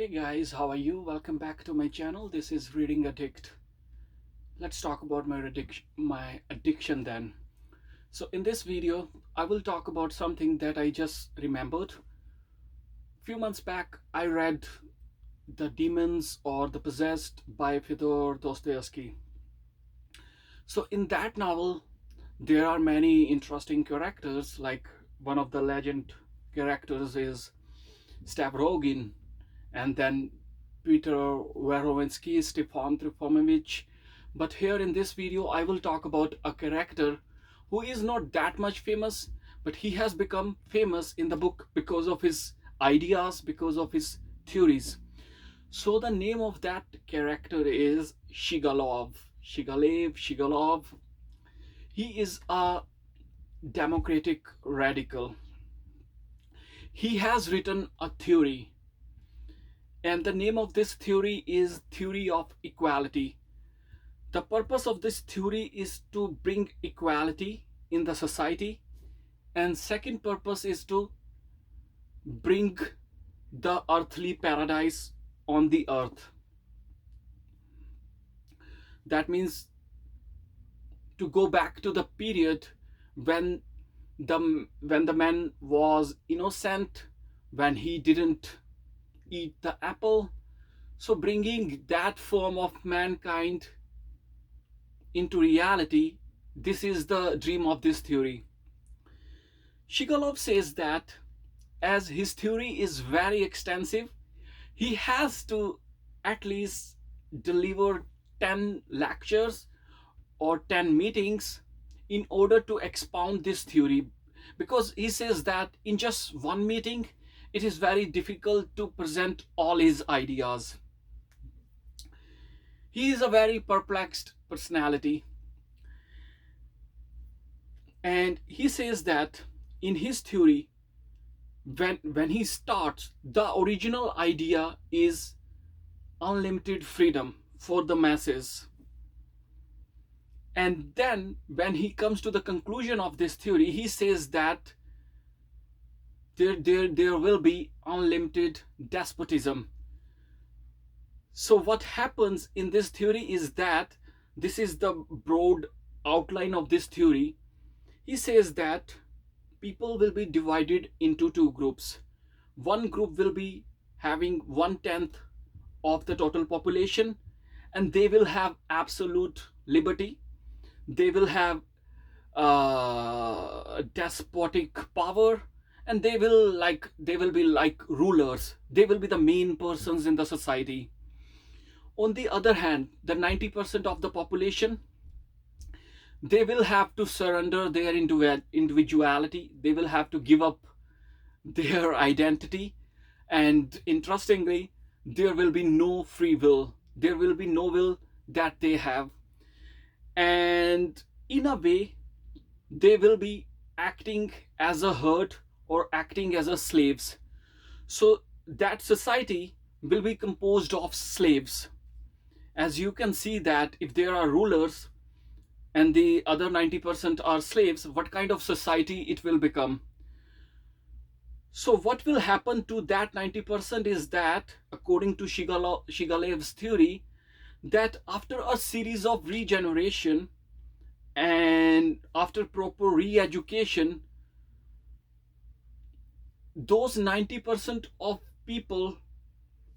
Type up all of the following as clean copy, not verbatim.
Hey guys, how are you? Welcome back to my channel. This is Reading Addict. Let's talk about my addiction then. So in this video, I will talk about something that I just remembered. A few months back, I read The Demons or The Possessed by Fyodor Dostoevsky. So in that novel, there are many interesting characters, like one of the legend characters is Stavrogin, and then Peter Verhovensky, Stefan Trifonovich. But here in this video, I will talk about a character who is not that much famous, but he has become famous in the book because of his ideas, because of his theories. So the name of that character is Shigalov. Shigalov. He is a democratic radical. He has written a theory, and the name of this theory is theory of equality. The purpose of this theory is to bring equality in the society, and second purpose is to bring the earthly paradise on the earth. That means to go back to the period when the man was innocent, when he didn't eat the apple. So bringing that form of mankind into reality, this is the dream of this theory. Shigalov says that as his theory is very extensive, he has to at least deliver 10 lectures or 10 meetings in order to expound this theory, because he says that in just one meeting it is very difficult to present all his ideas. He is a very perplexed personality, and he says that in his theory, when he starts, the original idea is unlimited freedom for the masses. And then when he comes to the conclusion of this theory, he says that there will be unlimited despotism. So what happens in this theory is that, this is the broad outline of this theory. He says that people will be divided into two groups. One group will be having 1/10 of the total population, and they will have absolute liberty. They will have despotic power, and they will be like rulers. They will be the main persons in the society. On the other hand, the 90% of the population, they will have to surrender their individuality. They will have to give up their identity, and interestingly, there will be no free will. There will be no will that they have, and in a way they will be acting as a herd or acting as a slaves. So that society will be composed of slaves. As you can see that if there are rulers and the other 90% are slaves, what kind of society it will become? So what will happen to that 90% is that, according to Shigalev's theory, that after a series of regeneration and after proper re-education, those 90% of people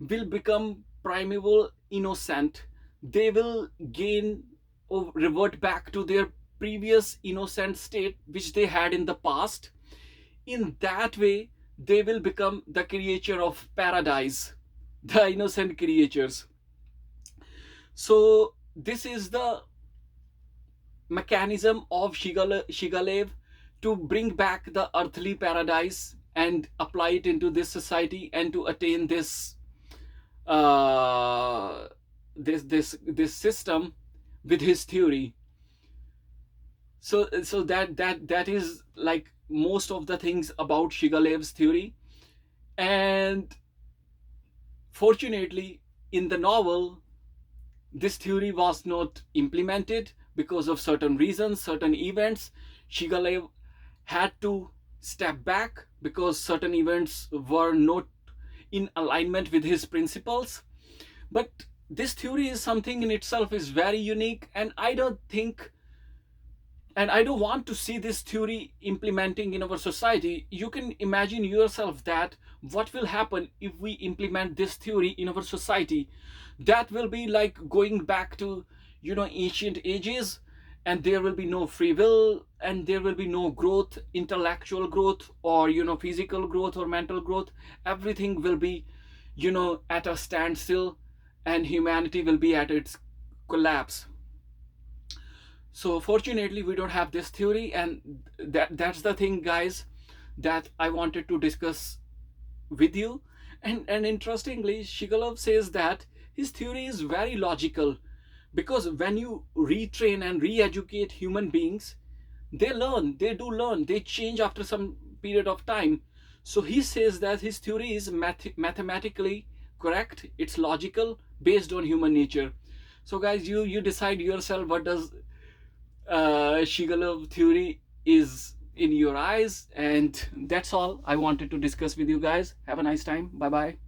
will become primeval innocent. They will gain or revert back to their previous innocent state which they had in the past. In that way, they will become the creature of paradise, the innocent creatures. So this is the mechanism of Shigalev to bring back the earthly paradise and apply it into this society, and to attain uh, this system with his theory. So that is like most of the things about Shigalev's theory. And fortunately, in the novel, this theory was not implemented because of certain reasons, certain events. Shigalev had to step back because certain events were not in alignment with his principles. But this theory is something in itself is very unique, and I don't want to see this theory implementing in our society. You can imagine yourself that what will happen if we implement this theory in our society. That will be like going back to, ancient ages, and there will be no free will, and there will be no growth, intellectual growth, or physical growth or mental growth. Everything will be, at a standstill, and humanity will be at its collapse. So fortunately we don't have this theory, and that's the thing, guys, that I wanted to discuss with you. And interestingly, Shigalov says that his theory is very logical, because when you retrain and re-educate human beings, they change after some period of time. So he says that his theory is mathematically correct, it's logical, based on human nature. So guys, you decide yourself, what does Shigalov theory is in your eyes. And that's all I wanted to discuss with you guys. Have a nice time. Bye bye.